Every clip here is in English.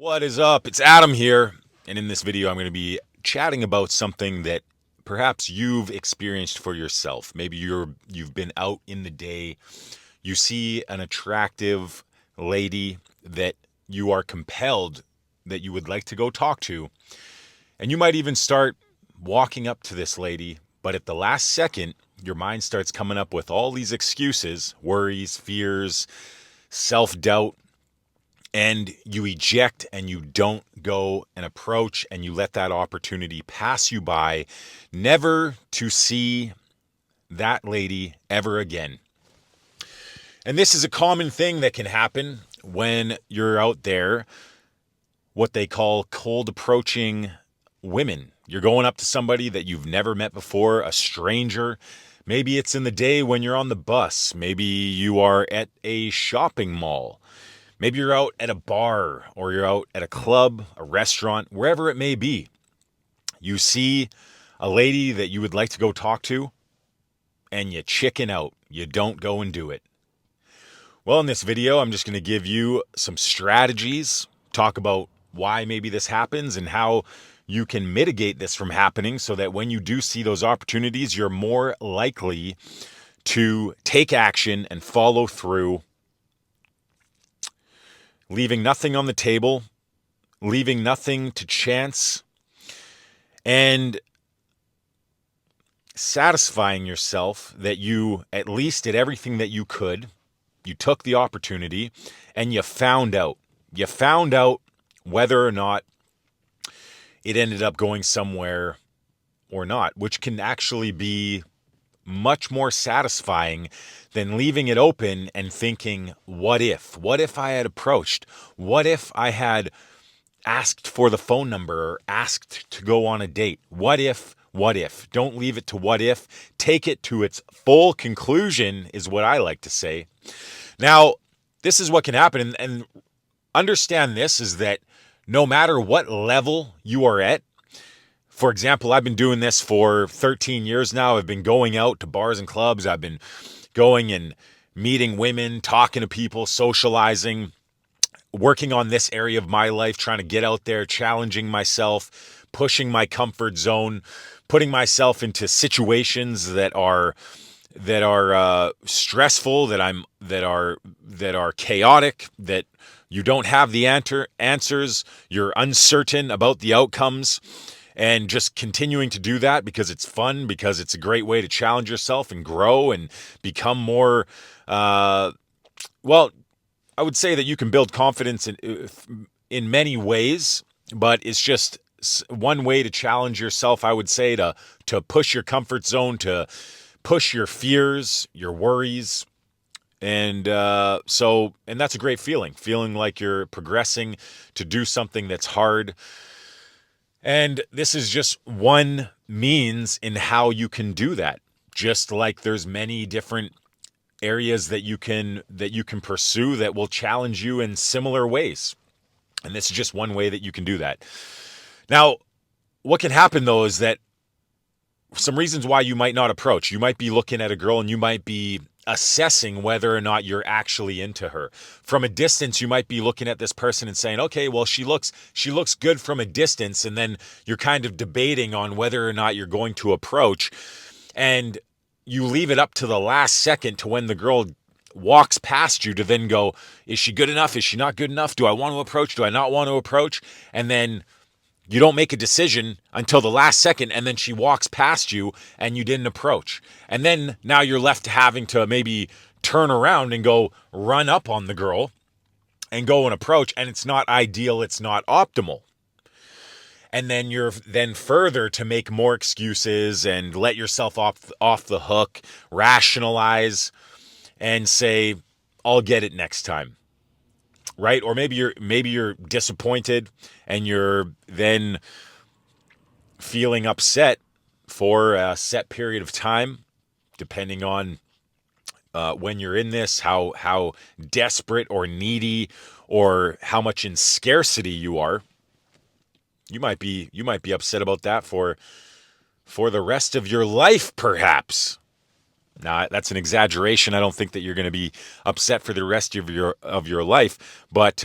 What is up? It's Adam here, and in this video I'm going to be chatting about something that perhaps you've experienced for yourself. Maybe you've been out in the day, you see an attractive lady that you are compelled that you would like to go talk to, and you might even start walking up to this lady, but at the last second your mind starts coming up with all these excuses, worries, fears, self-doubt, and you eject and you don't go and approach and you let that opportunity pass you by, never to see that lady ever again. And this is a common thing that can happen when you're out there, what they call cold approaching women. You're going up to somebody that you've never met before, a stranger. Maybe it's in the day when you're on the bus. Maybe you are at a shopping mall. Maybe you're out at a bar or you're out at a club, a restaurant, wherever it may be. You see a lady that you would like to go talk to and you chicken out. You don't go and do it. Well, in this video, I'm just going to give you some strategies, talk about why maybe this happens and how you can mitigate this from happening so that when you do see those opportunities, you're more likely to take action and follow through, leaving nothing on the table, leaving nothing to chance, and satisfying yourself that you at least did everything that you could. You took the opportunity and you found out. You found out whether or not it ended up going somewhere or not, which can actually be much more satisfying than leaving it open and thinking, what if? What if I had approached? What if I had asked for the phone number or asked to go on a date? What if? What if? Don't leave it to what if. Take it to its full conclusion, is what I like to say. Now, this is what can happen, and understand this is that no matter what level you are at, for example, I've been doing this for 13 years now. I've been going out to bars and clubs. I've been going and meeting women, talking to people, socializing, working on this area of my life, trying to get out there, challenging myself, pushing my comfort zone, putting myself into situations that are stressful, that are chaotic, that you don't have the answers, you're uncertain about the outcomes, and just continuing to do that because it's fun, because it's a great way to challenge yourself and grow and become more, well, I would say that you can build confidence in many ways, but it's just one way to challenge yourself, I would say, to push your comfort zone, to push your fears, your worries. And and that's a great feeling like you're progressing to do something that's hard. And this is just one means in how you can do that. Just like there's many different areas that you can pursue that will challenge you in similar ways. And this is just one way that you can do that. Now, what can happen though is that some reasons why you might not approach. You might be looking at a girl and you might be assessing whether or not you're actually into her. From a distance, you might be looking at this person and saying, okay, well, she looks good from a distance. And then you're kind of debating on whether or not you're going to approach. And you leave it up to the last second to when the girl walks past you to then go, is she good enough? Is she not good enough? Do I want to approach? Do I not want to approach? And then you don't make a decision until the last second, and then she walks past you and you didn't approach. And then now you're left having to maybe turn around and go run up on the girl and go and approach, and it's not ideal, it's not optimal. And then you're then further to make more excuses and let yourself off the hook, rationalize and say, I'll get it next time. Right? Or maybe you're disappointed and you're then feeling upset for a set period of time, depending on when you're in this, how desperate or needy or how much in scarcity you are. You might be upset about that for the rest of your life, perhaps. Now, that's an exaggeration. I don't think that you're going to be upset for the rest of your life, but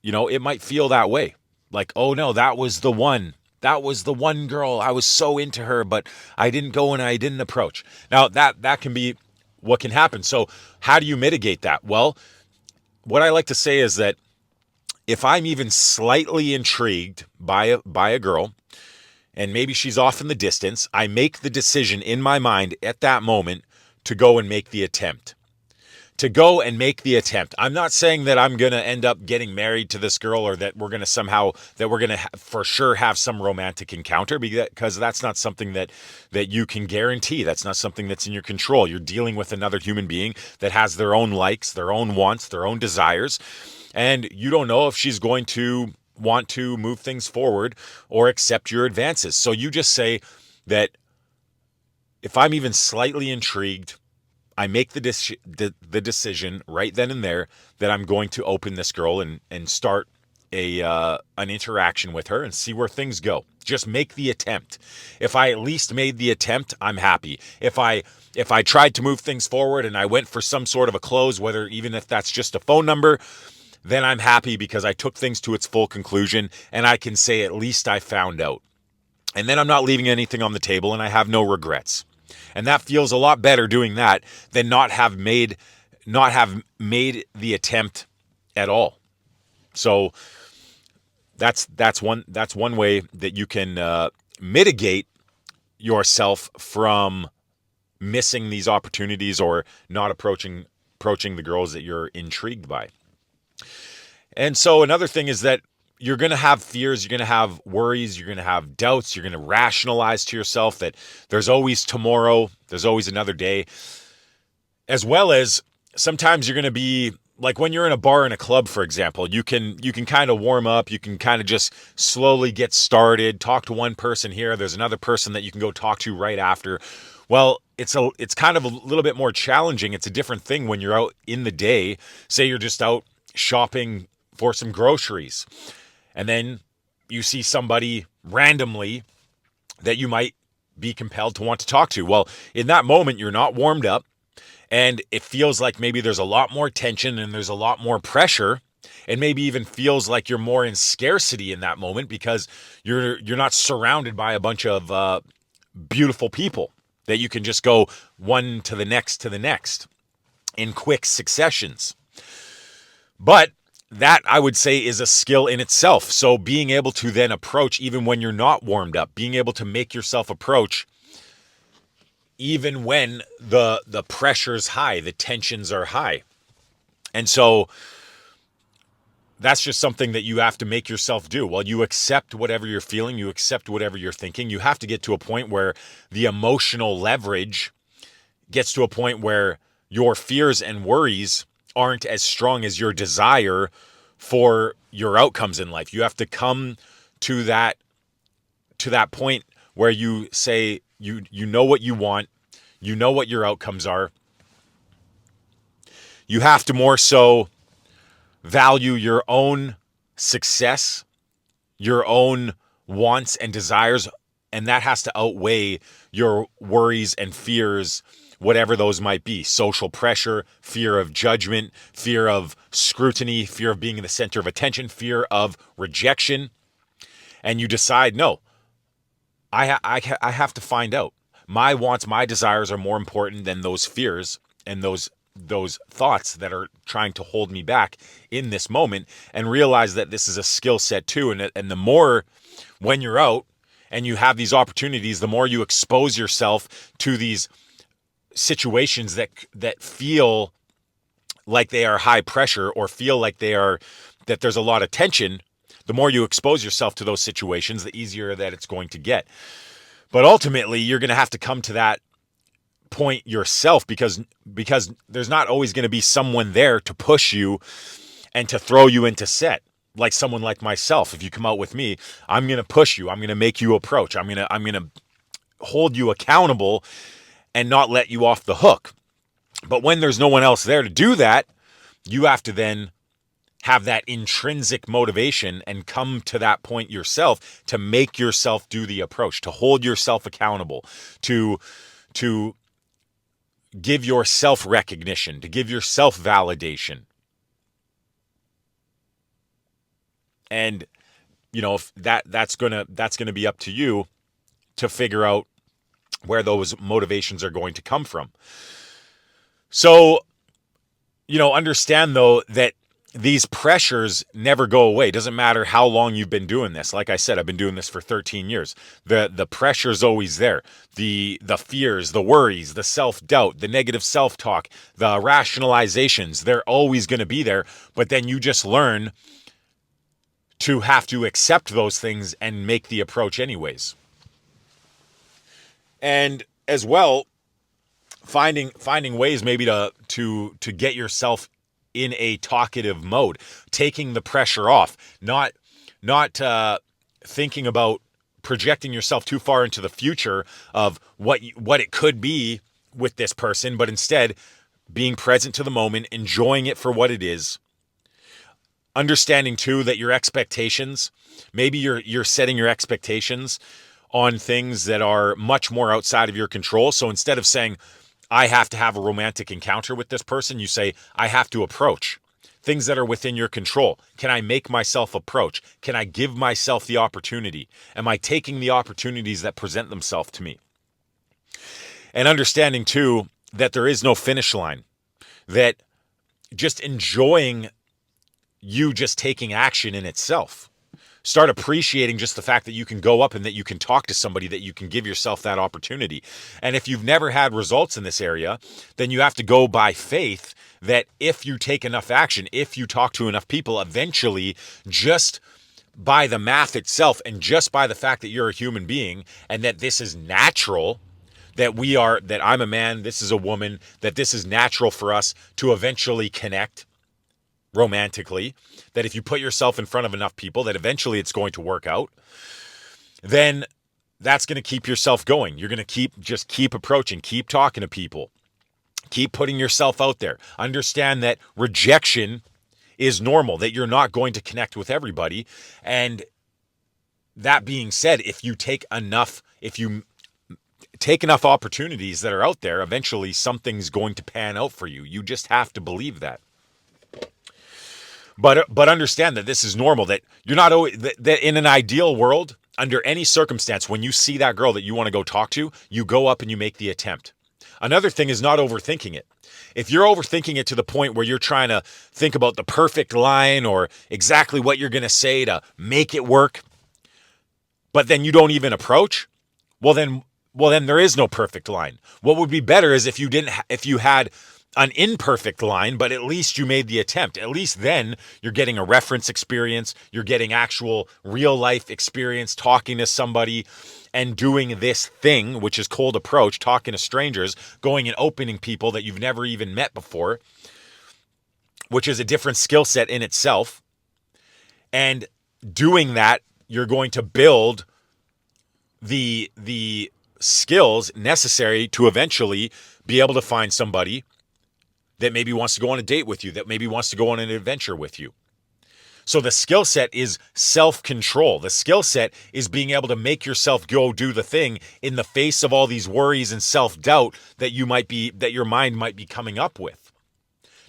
it might feel that way. Like, oh no, that was the one. That was the one girl. I was so into her, but I didn't go and I didn't approach. Now, that can be what can happen. So, how do you mitigate that? Well, what I like to say is that if I'm even slightly intrigued by a girl, and maybe she's off in the distance, I make the decision in my mind at that moment to go and make the attempt. I'm not saying that I'm going to end up getting married to this girl, or that we're going to for sure have some romantic encounter, because that's not something that you can guarantee. That's not something that's in your control. You're dealing with another human being that has their own likes, their own wants, their own desires, and you don't know if she's going to want to move things forward or accept your advances. So you just say that if I'm even slightly intrigued, I make the decision right then and there that I'm going to open this girl and start an interaction with her and see where things go. Just make the attempt. If I at least made the attempt, I'm happy. If I tried to move things forward and I went for some sort of a close, whether even if that's just a phone number, then I'm happy because I took things to its full conclusion and I can say at least I found out. And then I'm not leaving anything on the table and I have no regrets. And that feels a lot better doing that than not have made the attempt at all. So that's one way that you can mitigate yourself from missing these opportunities or not approaching the girls that you're intrigued by. And so another thing is that you're going to have fears, you're going to have worries, you're going to have doubts, you're going to rationalize to yourself that there's always tomorrow, there's always another day, as well as sometimes you're going to be like when you're in a bar in a club, for example, you can kind of warm up, you can kind of just slowly get started, talk to one person here, there's another person that you can go talk to right after. Well, it's kind of a little bit more challenging. It's a different thing when you're out in the day. Say you're just out shopping for some groceries, and then you see somebody randomly that you might be compelled to want to talk to. Well, in that moment, you're not warmed up, and it feels like maybe there's a lot more tension and there's a lot more pressure, and maybe even feels like you're more in scarcity in that moment because you're not surrounded by a bunch of beautiful people that you can just go one to the next in quick successions. But that, I would say, is a skill in itself. So being able to then approach even when you're not warmed up, being able to make yourself approach even when the pressure's high, the tensions are high. And so that's just something that you have to make yourself do. Well, you accept whatever you're feeling, you accept whatever you're thinking. You have to get to a point where the emotional leverage gets to a point where your fears and worries aren't as strong as your desire for your outcomes in life. You have to come to that point where you say you know what you want, you know what your outcomes are. You have to more so value your own success, your own wants and desires, and that has to outweigh your worries and fears, whatever those might be. Social pressure, fear of judgment, fear of scrutiny, fear of being in the center of attention, fear of rejection. And you decide, no, I have to find out. My wants, my desires are more important than those fears and those thoughts that are trying to hold me back in this moment, and realize that this is a skill set too. And the more when you're out and you have these opportunities, the more you expose yourself to these situations that feel like they are high pressure or feel like that there's a lot of tension, the more you expose yourself to those situations, the easier that it's going to get. But ultimately, you're going to have to come to that point yourself because there's not always going to be someone there to push you and to throw you into set. Like someone like myself, if you come out with me, I'm going to push you. I'm going to make you approach. I'm going to hold you accountable and not let you off the hook. But when there's no one else there to do that, you have to then have that intrinsic motivation and come to that point yourself to make yourself do the approach, to hold yourself accountable, to give yourself recognition, to give yourself validation. And if that's gonna be up to you to figure out where those motivations are going to come from. So, understand though that these pressures never go away. Doesn't matter how long you've been doing this. Like I said, I've been doing this for 13 years. The pressure's always there. The fears, the worries, the self-doubt, the negative self-talk, the rationalizations, they're always going to be there, but then you just learn to have to accept those things and make the approach anyways. And as well, finding ways maybe to get yourself in a talkative mode, taking the pressure off, not thinking about projecting yourself too far into the future of what it could be with this person, but instead being present to the moment, enjoying it for what it is. Understanding too that your expectations, maybe you're setting your expectations on things that are much more outside of your control. So instead of saying, I have to have a romantic encounter with this person, you say, I have to approach things that are within your control. Can I make myself approach? Can I give myself the opportunity? Am I taking the opportunities that present themselves to me? And understanding too that there is no finish line, that just enjoying you just taking action in itself. Start appreciating just the fact that you can go up and that you can talk to somebody, that you can give yourself that opportunity. And if you've never had results in this area, then you have to go by faith that if you take enough action, if you talk to enough people, eventually, just by the math itself and just by the fact that you're a human being and that this is natural, that I'm a man, this is a woman, that this is natural for us to eventually connect romantically, that if you put yourself in front of enough people, that eventually it's going to work out, then that's going to keep yourself going. You're going to keep approaching, keep talking to people, keep putting yourself out there. Understand that rejection is normal, that you're not going to connect with everybody. And that being said, if you take enough opportunities that are out there, eventually something's going to pan out for you. You just have to believe that. But understand that this is normal, that you're not always, that in an ideal world, under any circumstance, when you see that girl that you want to go talk to, you go up and you make the attempt. Another thing is not overthinking it. If you're overthinking it to the point where you're trying to think about the perfect line or exactly what you're going to say to make it work, but then you don't even approach, well then there is no perfect line. What would be better is if you had an imperfect line, but at least you made the attempt. At least then you're getting a reference experience. You're getting actual real life experience talking to somebody and doing this thing, which is cold approach, talking to strangers, going and opening people that you've never even met before, which is a different skill set in itself. And doing that, you're going to build the skills necessary to eventually be able to find somebody that maybe wants to go on a date with you, that maybe wants to go on an adventure with you. So the skill set is self-control. The skill set is being able to make yourself go do the thing in the face of all these worries and self-doubt that your mind might be coming up with.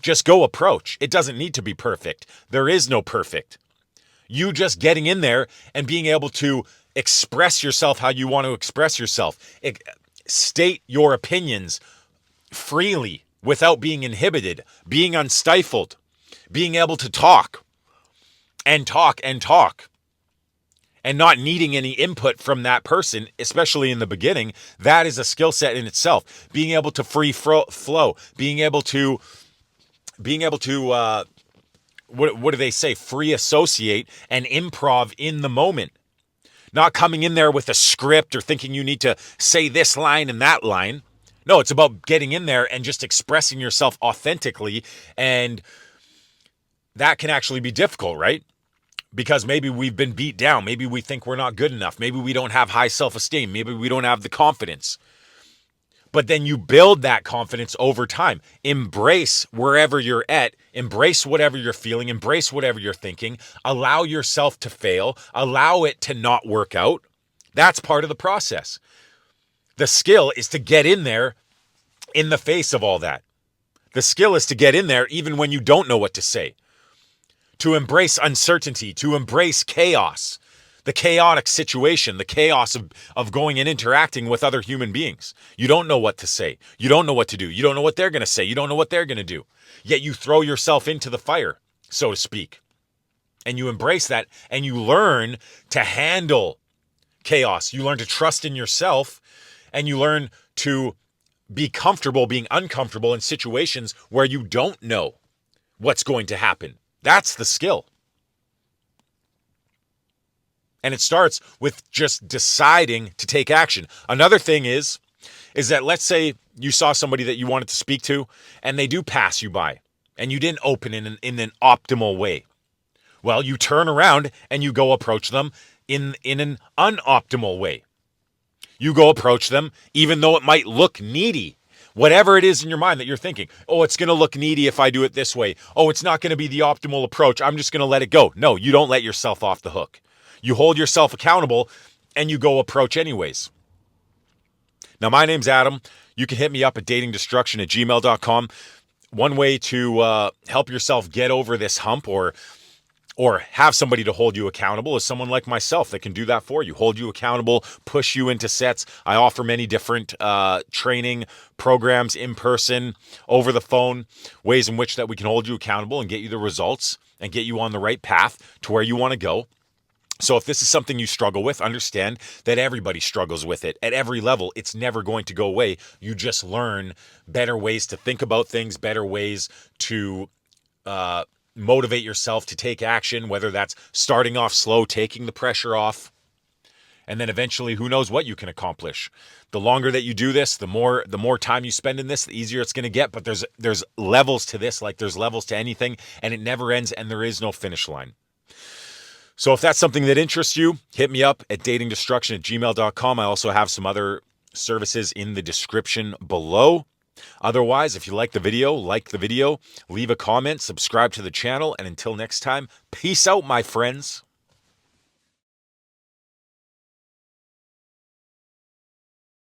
Just go approach. It doesn't need to be perfect. There is no perfect. You just getting in there and being able to express yourself how you want to express yourself. State your opinions freely, without being inhibited, being unstifled, being able to talk and talk and talk and not needing any input from that person, especially in the beginning. That is a skill set in itself. Being able to free flow, being able to what do they say? Free associate and improv in the moment. Not coming in there with a script or thinking you need to say this line and that line. No, it's about getting in there and just expressing yourself authentically. And that can actually be difficult, right? Because maybe we've been beat down. Maybe we think we're not good enough. Maybe we don't have high self-esteem. Maybe we don't have the confidence. But then you build that confidence over time. Embrace wherever you're at. Embrace whatever you're feeling. Embrace whatever you're thinking. Allow yourself to fail. Allow it to not work out. That's part of the process. The skill is to get in there in the face of all that. The skill is to get in there even when you don't know what to say. to embrace uncertainty, to embrace chaos, the chaotic situation, the chaos of going and interacting with other human beings. You don't know what to say. You don't know what to do. You don't know what they're going to say. You don't know what they're going to do. Yet you throw yourself into the fire, so to speak. And you embrace that and you learn to handle chaos. You learn to trust in yourself and you learn to be comfortable being uncomfortable in situations where you don't know what's going to happen. That's the skill. And it starts with just deciding to take action. Another thing is that let's say you saw somebody that you wanted to speak to and they do pass you by and you didn't open in an optimal way. Well, you turn around and you go approach them in an unoptimal way. You go approach them even though it might look needy. Whatever it is in your mind that you're thinking, oh, it's going to look needy if I do it this way. Oh, it's not going to be the optimal approach. I'm just going to let it go. No, you don't let yourself off the hook. You hold yourself accountable and you go approach anyways. Now, my name's Adam. You can hit me up at datingdestruction@gmail.com. One way to help yourself get over this hump or have somebody to hold you accountable is someone like myself that can do that for you, hold you accountable, push you into sets. I offer many different training programs in person, over the phone, ways in which that we can hold you accountable and get you the results and get you on the right path to where you want to go. So if this is something you struggle with, understand that everybody struggles with it at every level. It's never going to go away. You just learn better ways to think about things, better ways to motivate yourself to take action, whether that's starting off slow, taking the pressure off, and then eventually who knows what you can accomplish. The longer that you do this, the more time you spend in this, the easier it's going to get. But there's levels to this, like there's levels to anything, and it never ends and there is no finish line. So if that's something that interests you, hit me up at datingdestruction@gmail.com. I also have some other services in the description below. Otherwise, if you like the video, leave a comment, subscribe to the channel, and until next time, peace out, my friends.